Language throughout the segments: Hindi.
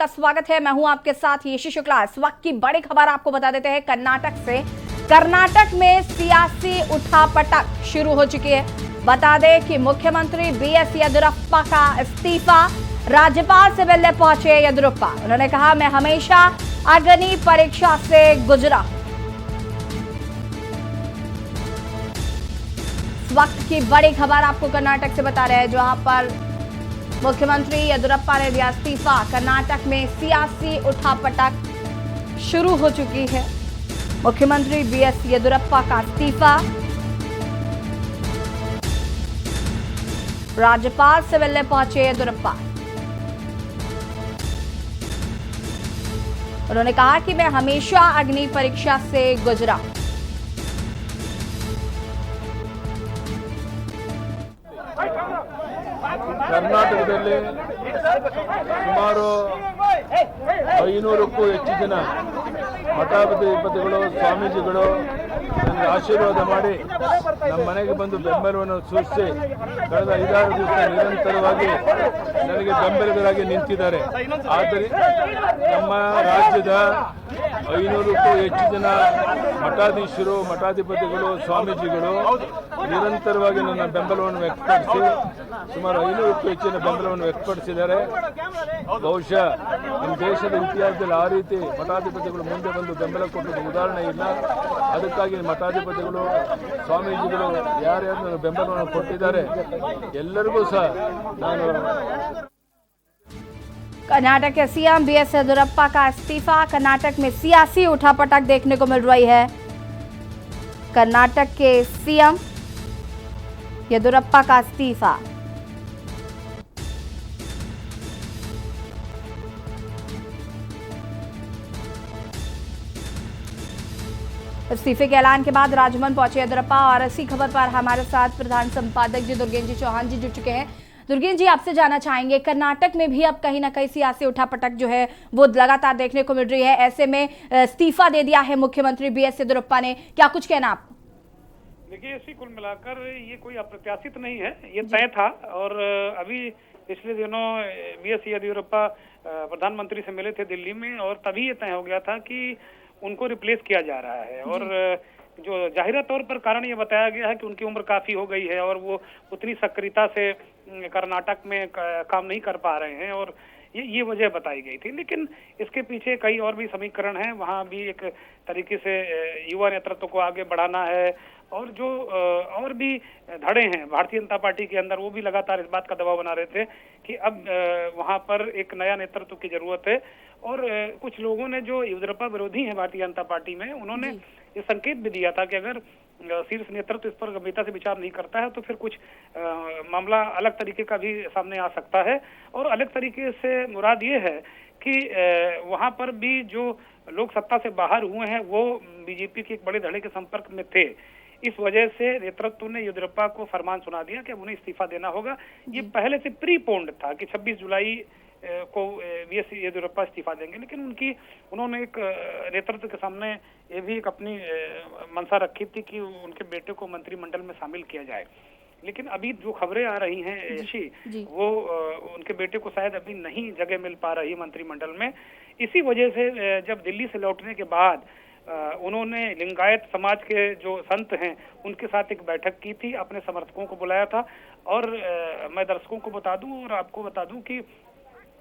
का स्वागत है। मैं हूं आपके साथ यशी शुक्ला। इस वक्त की बड़ी खबर आपको बता देते हैं कर्नाटक से। कर्नाटक में सियासी उठापटक शुरू हो चुकी है। बता दें कि मुख्यमंत्री बीएस येदियुरप्पा का इस्तीफा राज्यपाल से मिलने पहुंचे येदियुरप्पा। उन्होंने कहा, मैं हमेशा अग्नि परीक्षा से गुजरा। इस वक्त की बड़ी खबर आपको कर्नाटक से बता रहे हैं, जहां पर मुख्यमंत्री येदियुरप्पा ने दिया इस्तीफा। कर्नाटक में सियासी उठापटक शुरू हो चुकी है। मुख्यमंत्री बीएस येदियुरप्पा का इस्तीफा राज्यपाल से मिलने पहुंचे येदियुरप्पा। उन्होंने कहा कि मैं हमेशा अग्नि परीक्षा से गुजरा। ಕರ್ನಾಟಕದಲ್ಲಿ ಸುಮಾರು 500ಕ್ಕೂ ಹೆಚ್ಚು ಜನ ಮಠಾಧಿಪತಿಗಳು ಸ್ವಾಮೀಜಿಗಳು ನನಗೆ ಆಶೀರ್ವಾದ ಮಾಡಿ ನಮ್ಮ ಮನೆಗೆ ಬಂದು ಬೆಂಬಲವನ್ನು ಸೂಚಿಸಿ ಕಳೆದ 5-6 ದಿವಸ ನಿರಂತರವಾಗಿ ನನಗೆ ಬೆಂಬಲಿಗರಾಗಿ ನಿಂತಿದ್ದಾರೆ. ಆದ್ದರಿಂದ ನಮ್ಮ ರಾಜ್ಯದ 500ಕ್ಕೂ ಹೆಚ್ಚು ಜನ ಮಠಾಧೀಶರು, ಮಠಾಧಿಪತಿಗಳು, ಸ್ವಾಮೀಜಿಗಳು ನಿರಂತರವಾಗಿ ನನ್ನ ಬೆಂಬಲವನ್ನು ವ್ಯಕ್ತಪಡಿಸಿ ಸುಮಾರು 500ಕ್ಕೂ ಹೆಚ್ಚಿನ ಬೆಂಬಲವನ್ನು ವ್ಯಕ್ತಪಡಿಸಿದ್ದಾರೆ. ಬಹುಶಃ ನಮ್ಮ ದೇಶದ ಇತಿಹಾಸದಲ್ಲಿ ಆ ರೀತಿ ಮಠಾಧಿಪತಿಗಳು ಮುಂದೆ ಬಂದು ಬೆಂಬಲ ಕೊಟ್ಟಿದ್ದ ಉದಾಹರಣೆ ಇಲ್ಲ. ಅದಕ್ಕಾಗಿ ಮಠಾಧಿಪತಿಗಳು, ಸ್ವಾಮೀಜಿಗಳು ಯಾರ್ಯಾರು ನನ್ನ ಬೆಂಬಲವನ್ನು ಕೊಟ್ಟಿದ್ದಾರೆ ಎಲ್ಲರಿಗೂ ಸಹ ನಾನು. कर्नाटक के सीएम बीएस येदियुरप्पा का इस्तीफा। कर्नाटक में सियासी उठापटक देखने को मिल रही है। कर्नाटक के सीएम येदियुरप्पा का इस्तीफा। इस्तीफे के ऐलान के बाद राजभवन पहुंचे येदियुरप्पा। और इसी खबर पर हमारे साथ प्रधान संपादक जी दुर्गेन जी चौहान जी जुड़ चुके हैं। दुर्गेन जी, आपसे जानना चाहेंगे, कर्नाटक में भी अब कहीं ना कहीं सियासी उठापटक जो है वो लगातार देखने को मिल रही है। ऐसे में इस्तीफा दे दिया है मुख्यमंत्री बीएस येदियुरप्पा ने, क्या कुछ कहना आपको? देखिए, इसी कुल मिलाकर ये कोई अप्रत्याशित नहीं है, ये तय था। और अभी पिछले दिनों बीएस येदियुरप्पा प्रधानमंत्री से मिले थे दिल्ली में, और तभी ये तय हो गया था कि उनको रिप्लेस किया जा रहा है। और जो जाहिरा तौर पर कारण ये बताया गया है कि उनकी उम्र काफी हो गई है और वो उतनी सक्रियता से कर्नाटक में काम नहीं कर पा रहे हैं, और ये वजह बताई गई थी। लेकिन इसके पीछे कई और भी समीकरण हैं। वहाँ भी एक तरीके से युवा नेतृत्व को आगे बढ़ाना है, और जो और भी धड़े हैं भारतीय जनता पार्टी के अंदर, वो भी लगातार इस बात का दबाव बना रहे थे कि अब वहाँ पर एक नया नेतृत्व की जरूरत है। और कुछ लोगों ने जो येदियुरप्पा विरोधी हैं भारतीय जनता पार्टी में, उन्होंने ये संकेत भी दिया था कि अगर शीर्ष नेतृत्व इस पर गंभीरता से विचार नहीं करता है तो फिर कुछ मामला अलग तरीके का भी सामने आ सकता है। और अलग तरीके से मुराद ये है कि वहां पर भी जो लोग सत्ता से बाहर हुए हैं वो बीजेपी के एक बड़े धड़े के संपर्क में थे। इस वजह से नेतृत्व ने येदियुरप्पा को फरमान सुना दिया कि अब उन्हें इस्तीफा देना होगा। ये पहले से प्रीपोन्ड था कि 26 जुलाई को बीएस येदियुरप्पा इस्तीफा देंगे, लेकिन उन्होंने एक नेतृत्व के सामने ये भी एक अपनी मंशा रखी थी कि उनके बेटे को मंत्रिमंडल में शामिल किया जाए। लेकिन अभी जो खबरें आ रही हैं यशी, वो उनके बेटे को शायद अभी नहीं जगह मिल पा रही मंत्रिमंडल में। इसी वजह से जब दिल्ली से लौटने के बाद उन्होंने लिंगायत समाज के जो संत हैं उनके साथ एक बैठक की थी, अपने समर्थकों को बुलाया था। और मैं दर्शकों को बता दूं और आपको बता दूं कि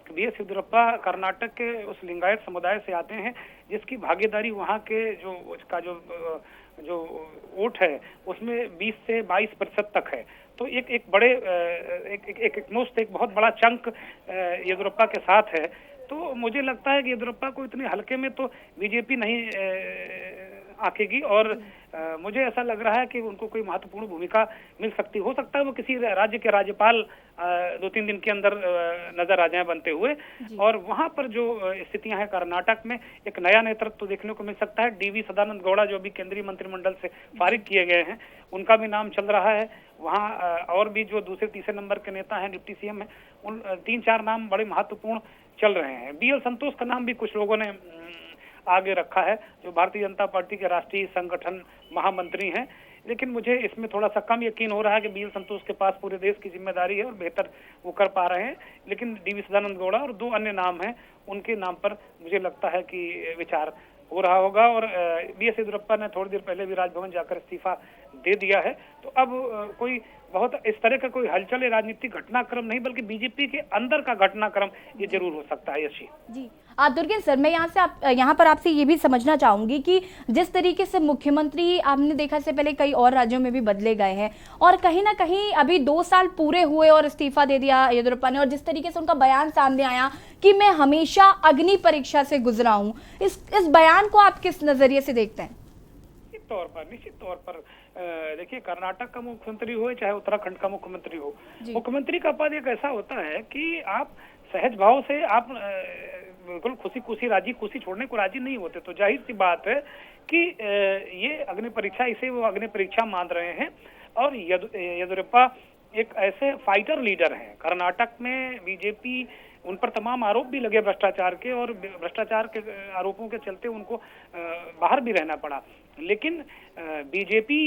बीएस येदियुरप्पा कर्नाटक के उस लिंगायत समुदाय से आते हैं जिसकी भागीदारी वहाँ के जो उसका जो वोट है उसमें 20 से 22% तक है। तो एक बड़े एक बहुत बड़ा चंक येदियुरप्पा के साथ है। तो मुझे लगता है कि येदियुरप्पा को इतने हल्के में तो बीजेपी नहीं आंकेगी, और मुझे ऐसा लग रहा है कि उनको कोई महत्वपूर्ण भूमिका मिल सकती। हो सकता है वो किसी राज्य के राज्यपाल 2-3 दिन के अंदर नजर आ जाए बनते हुए। और वहां पर जो स्थितियां हैं कर्नाटक में, एक नया नेतृत्व देखने को मिल सकता है। डीवी सदानंद गौड़ा जो भी केंद्रीय मंत्रिमंडल से फारिग किए गए हैं, उनका भी नाम चल रहा है वहाँ। और भी जो दूसरे तीसरे नंबर के नेता हैं, डिप्टी सीएम है, उन 3-4 नाम बड़े महत्वपूर्ण चल रहे हैं। बीएल संतोष का नाम भी कुछ लोगों ने आगे रखा है, जो भारतीय जनता पार्टी के राष्ट्रीय संगठन महामंत्री हैं। लेकिन मुझे इसमें थोड़ा सा कम यकीन हो रहा है कि BL संतोष के पास पूरे देश की जिम्मेदारी है और बेहतर वो कर पा रहे हैं। लेकिन DV सदानंद गौड़ा और 2 अन्य नाम हैं, उनके नाम पर मुझे लगता है कि विचार हो रहा होगा। और BS येदियुरप्पा ने थोड़ी देर पहले भी राजभवन जाकर इस्तीफा दे दिया है। तो अब कोई बहुत इस तरह का कोई हलचल या राजनीतिक घटनाक्रम नहीं, बल्कि बीजेपी के अंदर का घटनाक्रम ये जरूर हो सकता है। यशी जी दुर्गेश सर, मैं यहाँ पर आपसे ये भी समझना चाहूंगी कि जिस तरीके से मुख्यमंत्री आपने देखा, इससे पहले कई और राज्यों में भी बदले गए हैं और कहीं ना कहीं अभी 2 साल पूरे हुए और इस्तीफा दे दिया येदियुरप्पा ने, और जिस तरीके से उनका बयान सामने आया कि मैं हमेशा अग्नि परीक्षा से गुजरा हूँ, इस बयान को आप किस नजरिए से देखते हैं? निश्चित तौर पर देखिए, कर्नाटक का मुख्यमंत्री हो चाहे उत्तराखंड का मुख्यमंत्री हो, मुख्यमंत्री का पद एक ऐसा होता है कि आप सहज भाव से आप बिल्कुल खुशी छोड़ने को राजी नहीं होते। तो जाहिर सी बात है कि ये अग्नि परीक्षा, इसे वो अग्नि परीक्षा मान रहे हैं। और येदियुरप्पा एक ऐसे फाइटर लीडर हैं। कर्नाटक में बीजेपी, उन पर तमाम आरोप भी लगे भ्रष्टाचार के, और भ्रष्टाचार के आरोपों के चलते उनको बाहर भी रहना पड़ा। लेकिन बीजेपी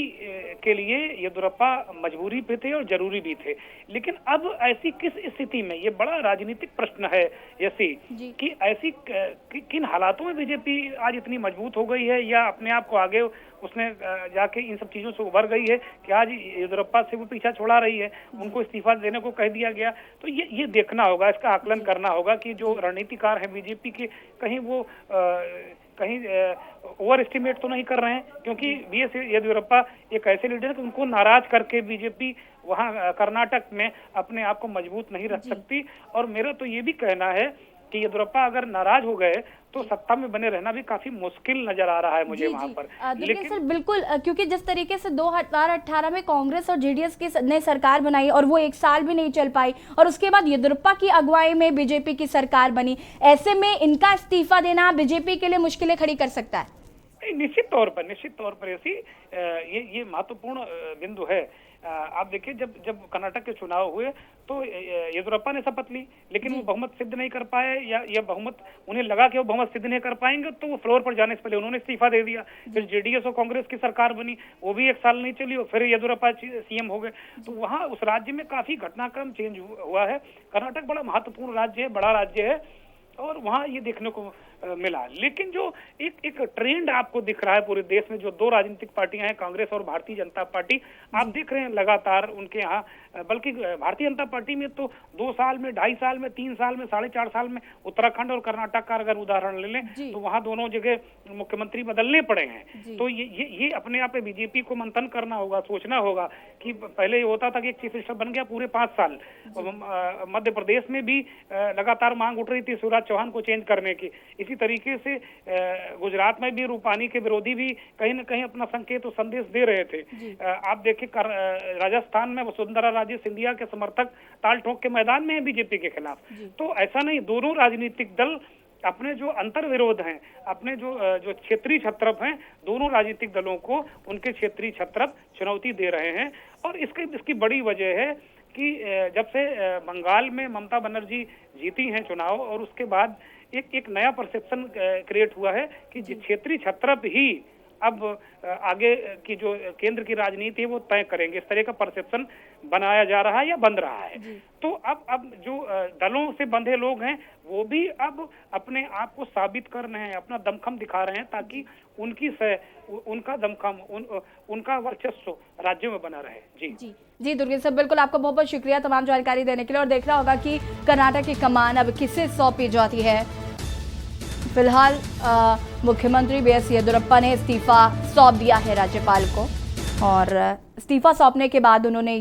के लिए येदियुरप्पा मजबूरी पे थे और जरूरी भी थे। लेकिन अब ऐसी किस स्थिति में, ये बड़ा राजनीतिक प्रश्न है यसी, कि ऐसी किन हालातों में बीजेपी आज इतनी मजबूत हो गई है, या अपने आप को आगे उसने जाके इन सब चीजों से उभर गई है कि आज येदियुरप्पा से वो पीछा छोड़ा रही है, उनको इस्तीफा देने को कह दिया गया। तो ये देखना होगा, इसका आकलन करना होगा कि जो रणनीतिकार है बीजेपी के, कहीं वो कहीं ओवर एस्टिमेट तो नहीं कर रहे हैं। क्योंकि BS येदियुरप्पा एक ऐसे लीडर है कि उनको नाराज करके बीजेपी वहां कर्नाटक में अपने आप को मजबूत नहीं रख सकती। और मेरा तो ये भी कहना है कि येदियुरप्पा अगर नाराज हो गए तो सत्ता में बने रहना भी काफी मुश्किल नजर आ रहा है मुझे वहां पर। लेकिन सर बिल्कुल, क्योंकि जिस तरीके से 2018 में कांग्रेस और JDS की ने सरकार बनाई और वो 1 साल भी नहीं चल पाई, और उसके बाद येदियुरप्पा की अगुवाई में बीजेपी की सरकार बनी, ऐसे में इनका इस्तीफा देना बीजेपी के लिए मुश्किलें खड़ी कर सकता है। निश्चित तौर पर ऐसी ये महत्वपूर्ण बिंदु है। आप देखिए, जब कर्नाटक के चुनाव हुए तो येदियुरप्पा ने शपथ ली, लेकिन वो बहुमत सिद्ध नहीं कर पाए, या बहुमत, उन्हें लगा कि वो बहुमत सिद्ध नहीं कर पाएंगे, तो वो फ्लोर पर जाने से पहले उन्होंने इस्तीफा दे दिया। फिर JDS और कांग्रेस की सरकार बनी, वो भी 1 साल नहीं चली, और फिर येदियुरप्पा CM हो गए। तो वहाँ उस राज्य में काफी घटनाक्रम चेंज हुआ है। कर्नाटक बड़ा महत्वपूर्ण राज्य है, बड़ा राज्य है, और वहाँ ये देखने को मिला। लेकिन जो एक ट्रेंड आपको दिख रहा है पूरे देश में, जो 2 राजनीतिक पार्टियां हैं, कांग्रेस और भारतीय जनता पार्टी, आप देख रहे हैं लगातार उनके यहाँ, बल्कि भारतीय जनता पार्टी में तो 2 साल में, 2.5 साल में, 3 साल में, 4.5 साल में, उत्तराखंड और कर्नाटक का अगर उदाहरण ले लें तो वहाँ दोनों जगह मुख्यमंत्री बदलने पड़े हैं। तो ये अपने आप में बीजेपी को मंथन करना होगा, सोचना होगा कि पहले ये होता था कि एक चीफ मिनिस्टर बन गया पूरे 5 साल। मध्य प्रदेश में भी लगातार मांग उठ रही थी शिवराज चौहान को चेंज करने की। इसी तरीके से गुजरात में भी रूपानी के विरोधी भी कहीं न कहीं अपना संकेत और संदेश दे रहे थे। आप देखिए, राजस्थान में वसुंधरा राजे सिंधिया के समर्थक ताल ठोक के मैदान में है बीजेपी के खिलाफ। तो ऐसा नहीं, दोनों राजनीतिक दल अपने जो अंतर विरोध हैं, अपने जो क्षेत्रीय छत्रप हैं, दोनों राजनीतिक दलों को उनके क्षेत्रीय छत्रप चुनौती दे रहे हैं। और इसकी बड़ी वजह है कि जब से बंगाल में ममता बनर्जी जीती हैं चुनाव, और उसके बाद एक नया परसेप्शन क्रिएट हुआ है कि क्षेत्रीय छत्रप ही अब आगे की जो केंद्र की राजनीति है वो तय करेंगे। इस तरह का परसेप्शन बनाया जा रहा है या बन रहा है। तो अब जो दलों से बंधे लोग हैं वो भी अब अपने आप को साबित कर रहे हैं, अपना दमखम दिखा रहे हैं, ताकि उनका दमखम, उनका वर्चस्व राज्यों में बना रहे। जी दुर्गेश सर, बिल्कुल आपका बहुत बहुत शुक्रिया तमाम जानकारी देने के लिए। और देखना होगा कि कर्नाटक की कमान अब किसे सौंपी जाती है। फिलहाल मुख्यमंत्री BS येदियुरप्पा ने इस्तीफा सौंप दिया है राज्यपाल को, और इस्तीफा सौंपने के बाद उन्होंने